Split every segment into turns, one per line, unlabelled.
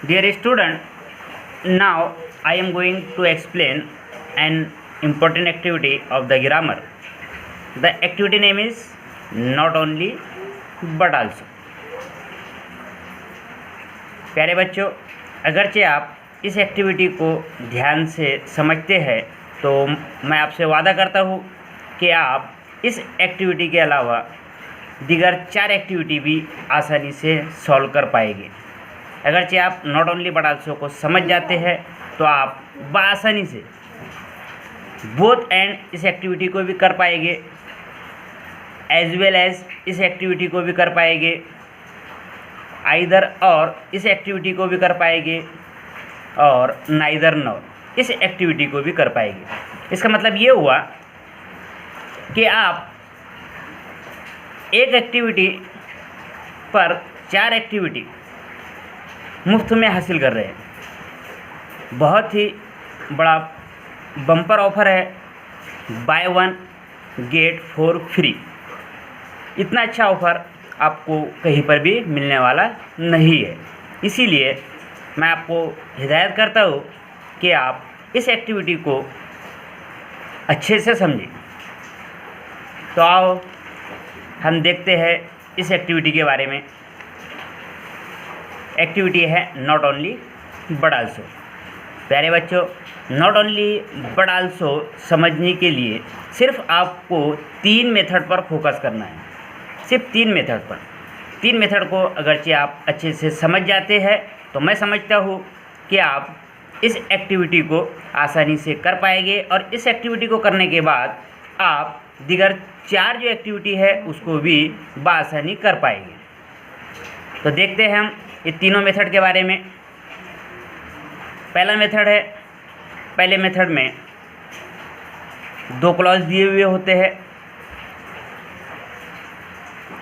Dear student, now I am going to explain an important activity of the grammar. The activity name is not only but also. प्यारे बच्चों, अगरचे आप इस activity को ध्यान से समझते हैं तो मैं आपसे वादा करता हूँ कि आप इस एक्टिविटी के अलावा दीगर 4 एक्टिविटी भी आसानी से सॉल्व कर पाएंगे। अगरचे आप नॉट ओनली बट आल्सो को समझ जाते हैं तो आप बआसानी से बोथ एंड इस एक्टिविटी को भी कर पाएंगे, एज वेल एज इस एक्टिविटी को भी कर पाएंगे, आइदर और इस एक्टिविटी को भी कर पाएंगे और नाइदर नॉर इस एक्टिविटी को भी कर पाएंगे। इसका मतलब ये हुआ कि आप एक एक्टिविटी पर 4 एक्टिविटी मुफ्त में हासिल कर रहे हैं। बहुत ही बड़ा बम्पर ऑफर है, बाय 1 गेट 4 फ्री। इतना अच्छा ऑफ़र आपको कहीं पर भी मिलने वाला नहीं है। इसीलिए मैं आपको हिदायत करता हूँ कि आप इस एक्टिविटी को अच्छे से समझें। तो आओ हम देखते हैं इस एक्टिविटी के बारे में। एक्टिविटी है नॉट ओनली बट आल्सो। प्यारे बच्चों, नॉट ओनली बट आल्सो समझने के लिए सिर्फ आपको 3 मेथड पर फोकस करना है, सिर्फ 3 मेथड पर। 3 मेथड को अगरचे आप अच्छे से समझ जाते हैं तो मैं समझता हूँ कि आप इस एक्टिविटी को आसानी से कर पाएंगे और इस एक्टिविटी को करने के बाद आप दीगर 4 जो एक्टिविटी है उसको भी बआसानी कर पाएंगे। तो देखते हैं हम ये तीनों मेथड के बारे में। पहला मेथड है, पहले मेथड में 2 क्लॉज दिए हुए होते हैं।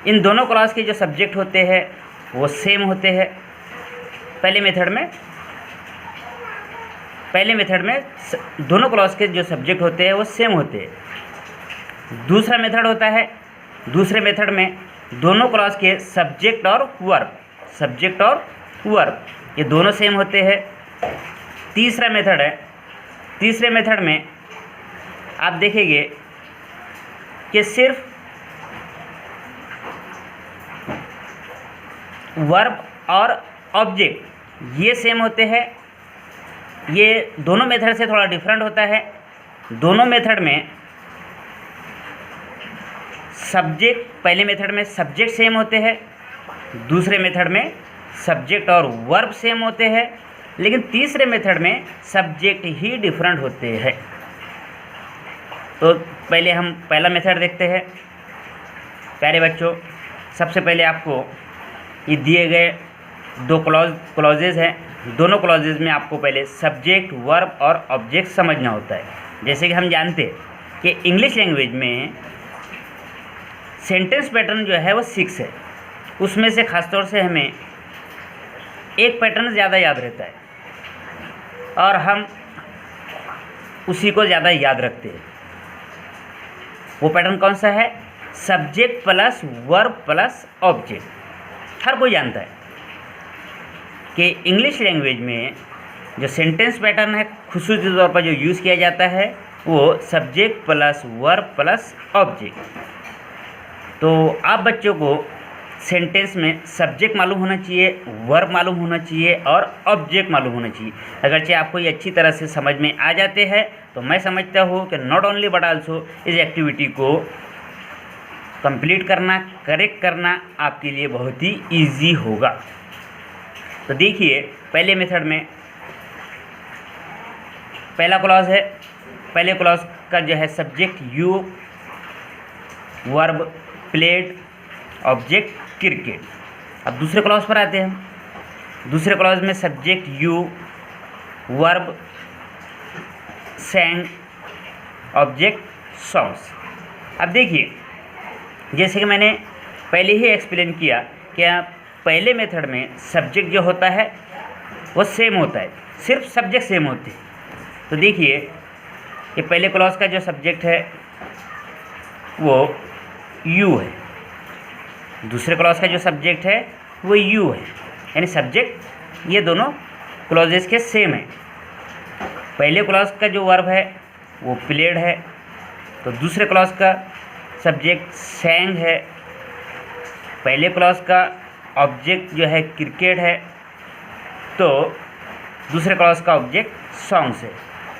इन दोनों क्लॉज के जो सब्जेक्ट होते हैं वो सेम होते हैं। पहले मेथड में दोनों क्लॉज के जो सब्जेक्ट होते हैं वो सेम होते हैं। दूसरा मेथड होता है, दूसरे मेथड में दोनों क्लॉज के सब्जेक्ट और वर्ब ये दोनों सेम होते हैं। तीसरा मेथड है, तीसरे मेथड में आप देखेंगे कि सिर्फ वर्ब और ऑब्जेक्ट ये सेम होते हैं। ये दोनों मेथड से थोड़ा डिफरेंट होता है। दोनों मेथड में सब्जेक्ट, पहले मेथड में सब्जेक्ट सेम होते हैं, दूसरे मेथड में सब्जेक्ट और वर्ब सेम होते हैं, लेकिन तीसरे मेथड में सब्जेक्ट ही डिफरेंट होते हैं। तो पहले हम पहला मेथड देखते हैं। प्यारे बच्चों, सबसे पहले आपको ये दिए गए 2 क्लॉजेज हैं। दोनों क्लॉजेज में आपको पहले सब्जेक्ट, वर्ब और ऑब्जेक्ट समझना होता है। जैसे कि हम जानते हैं कि इंग्लिश लैंग्वेज में सेंटेंस पैटर्न जो है वो 6 है। उसमें से ख़ासतौर से हमें एक पैटर्न ज़्यादा याद रहता है और हम उसी को ज़्यादा याद रखते हैं। वो पैटर्न कौन सा है? Subject plus verb plus object. हर कोई जानता है कि इंग्लिश लैंग्वेज में जो सेंटेंस पैटर्न है खुसूसी तौर पर जो यूज़ किया जाता है वो subject plus verb plus object. तो आप बच्चों को सेंटेंस में सब्जेक्ट मालूम होना चाहिए, वर्ब मालूम होना चाहिए और ऑब्जेक्ट मालूम होना चाहिए। अगरचे आपको ये अच्छी तरह से समझ में आ जाते हैं तो मैं समझता हूँ कि नॉट ओनली बट आल्सो इस एक्टिविटी को कंप्लीट करना, करेक्ट करना आपके लिए बहुत ही ईजी होगा। तो देखिए, पहले मेथड में पहला क्लॉज है। पहले क्लॉज का जो है subject you, verb played, object cricket. अब दूसरे क्लॉज पर आते हैं। दूसरे क्लॉज में subject you, verb सैंग, object songs. अब देखिए, जैसे कि मैंने पहले ही एक्सप्लेन किया कि पहले मेथड में सब्जेक्ट जो होता है वो सेम होता है, सिर्फ सब्जेक्ट सेम होते हैं। तो देखिए, ये पहले क्लॉज का जो सब्जेक्ट है वो यू है, दूसरे क्लॉज का जो सब्जेक्ट है वो यू है, यानी सब्जेक्ट ये दोनों क्लॉजेस के सेम है। पहले क्लॉज का जो वर्ब है वो प्लेड है, तो दूसरे क्लॉज का सब्जेक्ट सैंग है। पहले क्लॉज का ऑब्जेक्ट जो है क्रिकेट है, तो दूसरे क्लॉज का ऑब्जेक्ट सॉन्ग्स है।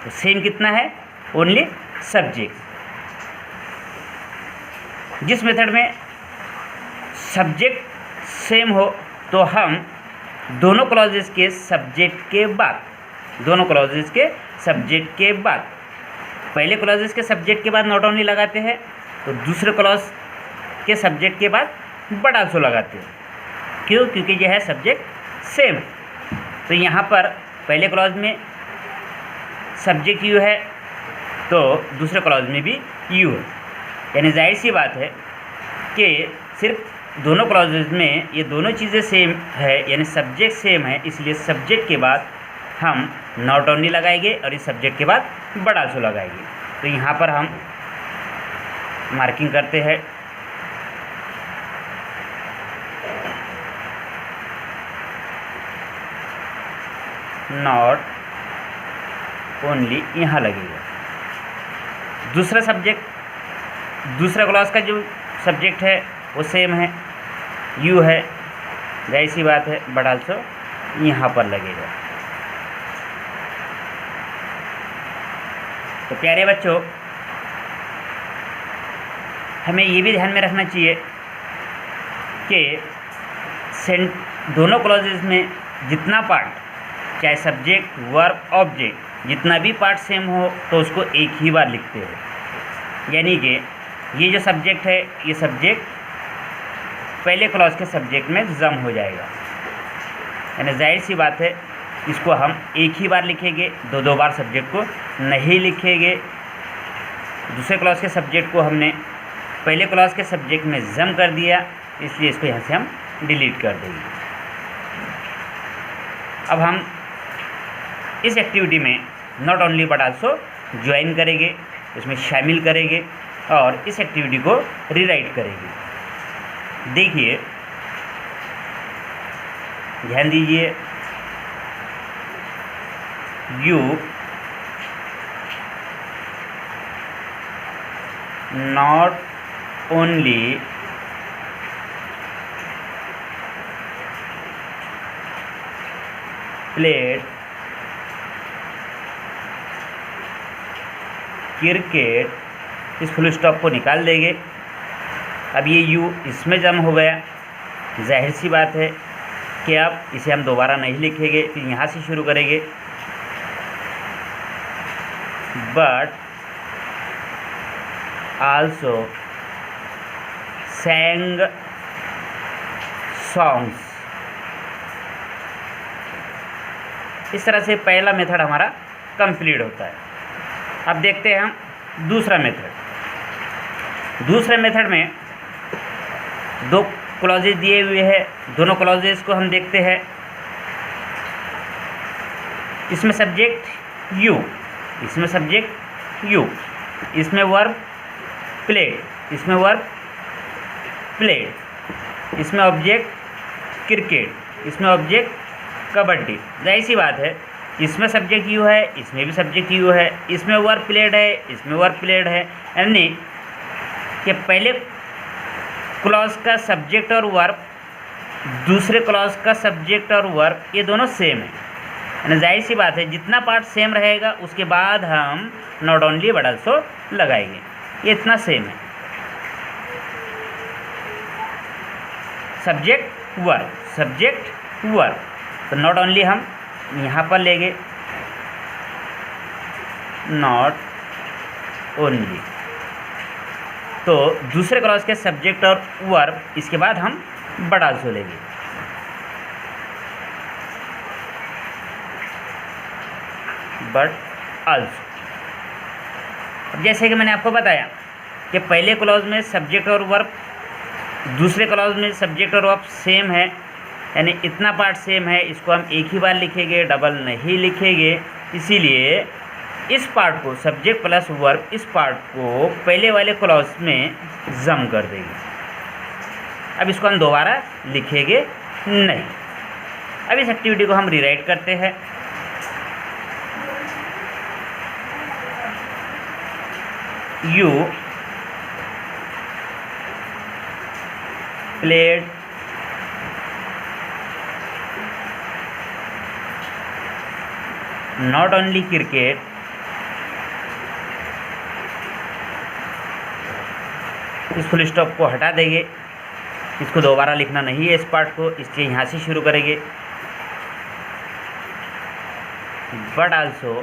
तो सेम कितना है? Only subject. जिस मेथड में सब्जेक्ट सेम हो तो हम दोनों क्लॉजेस के सब्जेक्ट के बाद पहले क्लॉजेस के सब्जेक्ट के बाद नॉट ओनली लगाते हैं, तो दूसरे क्लॉज के सब्जेक्ट के बाद बट आल्सो लगाते हैं। क्यों? क्योंकि यह है सब्जेक्ट सेम। तो यहाँ पर पहले क्लॉज में सब्जेक्ट यू है, तो दूसरे क्लॉज में भी यू है। यानी जाहिर सी बात है कि सिर्फ दोनों क्लॉजेज में ये दोनों चीज़ें सेम है, यानी सब्जेक्ट सेम है, इसलिए सब्जेक्ट के बाद हम नॉट ओनली लगाएंगे और इस सब्जेक्ट के बाद बट आल्सो लगाएंगे। तो यहाँ पर हम मार्किंग करते हैं। नॉट ओनली यहाँ लगेगा। दूसरा क्लॉज का जो सब्जेक्ट है वो सेम है, यू है, जाहिर सी बात है बट आल्सो यहाँ पर लगेगा। तो प्यारे बच्चों, हमें ये भी ध्यान में रखना चाहिए कि दोनों क्लॉजेज में जितना पार्ट, चाहे सब्जेक्ट वर्ब ऑब्जेक्ट, जितना भी पार्ट सेम हो तो उसको एक ही बार लिखते हैं। यानी कि ये जो सब्जेक्ट है, ये सब्जेक्ट पहले क्लॉज के सब्जेक्ट में जम हो जाएगा। यानी जाहिर सी बात है इसको हम एक ही बार लिखेंगे, दो बार सब्जेक्ट को नहीं लिखेंगे। दूसरे क्लॉज के सब्जेक्ट को हमने पहले क्लॉज के सब्जेक्ट में जम कर दिया, इसलिए इसको यहाँ से हम डिलीट कर देंगे। अब हम इस एक्टिविटी में not only but also join करेंगे, इसमें शामिल करेंगे और इस एक्टिविटी को रीराइट करेंगे। देखिए, ध्यान दीजिए, you not only played cricket, इस फुल स्टॉप को निकाल देंगे। अब ये यू इसमें जम हो गया, जाहिर सी बात है कि अब इसे हम दोबारा नहीं लिखेंगे, फिर यहाँ से शुरू करेंगे। But also sang songs। इस तरह से पहला मेथड हमारा कंप्लीट होता है। अब देखते हैं हम दूसरा मेथड। दूसरे मेथड में दो क्लॉजेज दिए हुए हैं, दोनों क्लॉजेज को हम देखते हैं। इसमें सब्जेक्ट यू, इसमें सब्जेक्ट यू, इसमें वर्ब प्लेड, इसमें वर्ब प्लेड, इसमें ऑब्जेक्ट क्रिकेट, इसमें ऑब्जेक्ट कबड्डी। जाहिर सी बात है इसमें सब्जेक्ट यू है, इसमें भी सब्जेक्ट यू है, इसमें वर्ब प्लेड है, इसमें वर्ब प्लेड है। यानी कि पहले क्लॉज का सब्जेक्ट और वर्ब, दूसरे क्लॉज का सब्जेक्ट और वर्ब, ये दोनों सेम है। यानी जाहिर सी बात है जितना पार्ट सेम रहेगा उसके बाद हम नॉट ओनली बट आल्सो लगाएंगे। ये इतना सेम है। सब्जेक्ट वर्ब, सब्जेक्ट वर्ब, तो नॉट ओनली हम यहाँ पर लेंगे, नॉट ओनली। तो दूसरे क्लॉज के सब्जेक्ट और वर्ब, इसके बाद हम बट आल्सो लेंगे। But also. अब जैसे कि मैंने आपको बताया कि पहले क्लॉज में सब्जेक्ट और वर्ब, दूसरे क्लॉज में सब्जेक्ट और वर्ब सेम है, यानी इतना पार्ट सेम है, इसको हम एक ही बार लिखेंगे, डबल नहीं लिखेंगे। इसीलिए इस पार्ट को, सब्जेक्ट प्लस वर्ब, इस पार्ट को पहले वाले क्लॉज में जम कर देंगे। अब इसको हम दोबारा लिखेंगे नहीं। अब इस एक्टिविटी को हम रीराइट करते हैं। You played not only cricket इस फुल स्टॉप को हटा देंगे, इसको दोबारा लिखना नहीं है इस पार्ट को, इसलिए यहाँ से शुरू करेंगे। But also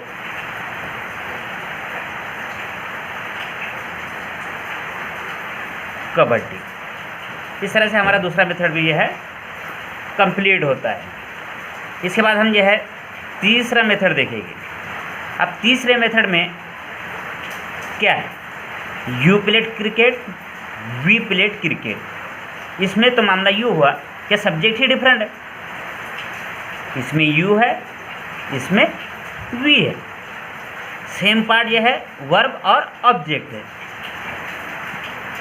kabaddi. इस तरह से हमारा दूसरा मेथड भी यह है कंप्लीट होता है। इसके बाद हम यह है तीसरा मेथड देखेंगे। अब तीसरे मेथड में क्या है, you played cricket, we played cricket. इसमें तो मामला यू हुआ क्या सब्जेक्ट ही डिफरेंट है, इसमें यू है, इसमें वी है, सेम पार्ट यह है वर्ब और ऑब्जेक्ट है।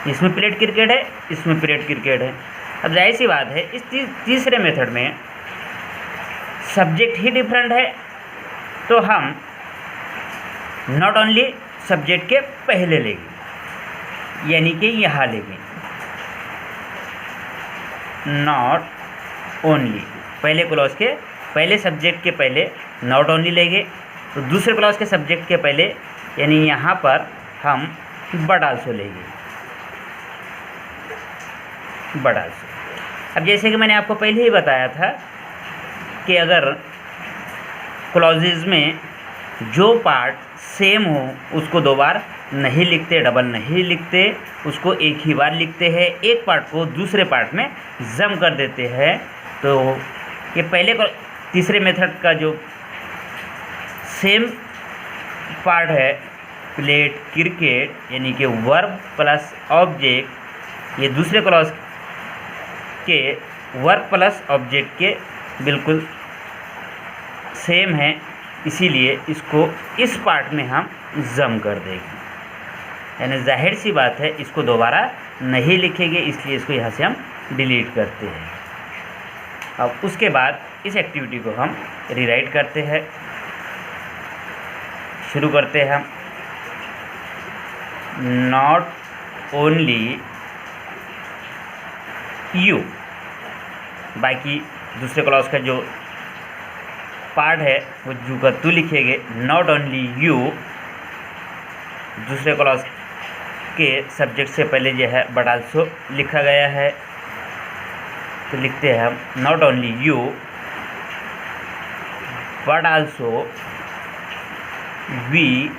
इसमें प्लेड क्रिकेट है, इसमें प्लेड क्रिकेट है। अब जाहिर सी बात है इस तीसरे मेथड में सब्जेक्ट ही डिफरेंट है, तो हम नॉट ओनली सब्जेक्ट के पहले लेंगे, यानी कि यहाँ लेंगे नॉट ओनली, पहले क्लॉज के पहले सब्जेक्ट के पहले नॉट ओनली लेंगे, तो दूसरे क्लॉज के सब्जेक्ट के पहले यानी यहाँ पर हम बट आल्सो लेंगे, बट आल्सो। अब जैसे कि मैंने आपको पहले ही बताया था कि अगर क्लॉजेज में जो पार्ट सेम हो उसको दो बार नहीं लिखते, डबल नहीं लिखते, उसको एक ही बार लिखते हैं, एक पार्ट को दूसरे पार्ट में जम कर देते हैं। तो ये पहले तीसरे मेथड का जो सेम पार्ट है प्लेड क्रिकेट यानी कि वर्ब प्लस ऑब्जेक्ट, ये दूसरे क्लॉज के वर्ब प्लस ऑब्जेक्ट के बिल्कुल सेम है, इसीलिए इसको इस पार्ट में हम जम कर देंगे, यानी जाहिर सी बात है इसको दोबारा नहीं लिखेंगे, इसलिए इसको यहाँ से हम डिलीट करते हैं। अब उसके बाद इस एक्टिविटी को हम रीराइट करते हैं, शुरू करते हैं हम नॉट ओनली यू, बाकी दूसरे क्लॉज का जो पार्ट है वो जू का तू लिखेंगे, नॉट ओनली यू दूसरे क्लॉज के सब्जेक्ट से पहले जो है बट आल्सो लिखा गया है, तो लिखते हैं हम not only you but also we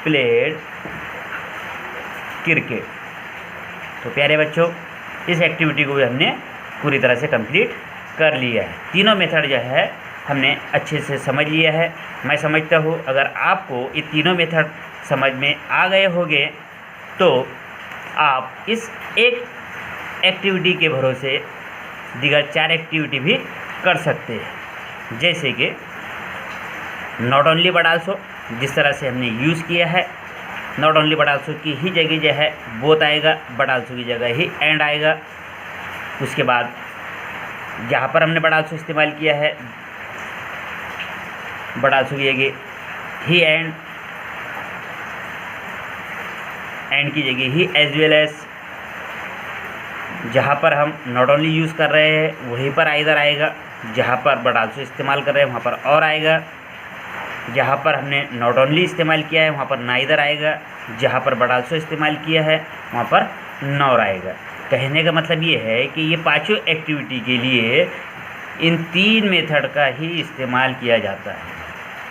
played cricket. तो प्यारे बच्चों इस एक्टिविटी को भी हमने पूरी तरह से कंप्लीट कर लिया है। तीनों मेथड जो है हमने अच्छे से समझ लिया है। मैं समझता हूँ अगर आपको ये तीनों मेथड समझ में आ गए होंगे तो आप इस एक एक्टिविटी के भरोसे दीगर 4 एक्टिविटी भी कर सकते हैं, जैसे कि नॉट ओनली बट आल्सो, जिस तरह से हमने यूज़ किया है। नॉट ओनली बट आल्सो की ही जगह जो है बोथ आएगा, बट आल्सो की जगह ही एंड आएगा। उसके बाद जहाँ पर हमने बट आल्सो इस्तेमाल किया है, बट आल्सो की जगह ही एंड की जगह ही एज वेल एज। जहाँ पर हम नॉट ओनली यूज़ कर रहे हैं वहीं पर आइदर आएगा, जहाँ पर बट आल्सो इस्तेमाल कर रहे हैं वहाँ पर और आएगा, जहाँ पर हमने नॉट ओनली इस्तेमाल किया है वहाँ पर नाइदर आएगा, जहाँ पर बट आल्सो इस्तेमाल किया है वहाँ पर नॉर आएगा। कहने का मतलब ये है कि ये पांचों एक्टिविटी के लिए इन 3 मेथड का ही इस्तेमाल किया जाता है,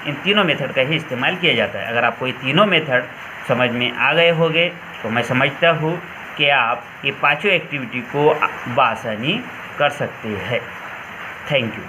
इन तीनों मेथड का ही इस्तेमाल किया जाता है। अगर आपको ये तीनों मेथड समझ में आ गए होंगे तो मैं समझता हूँ कि आप ये पांचों एक्टिविटी को बआसानी कर सकते हैं। Thank you.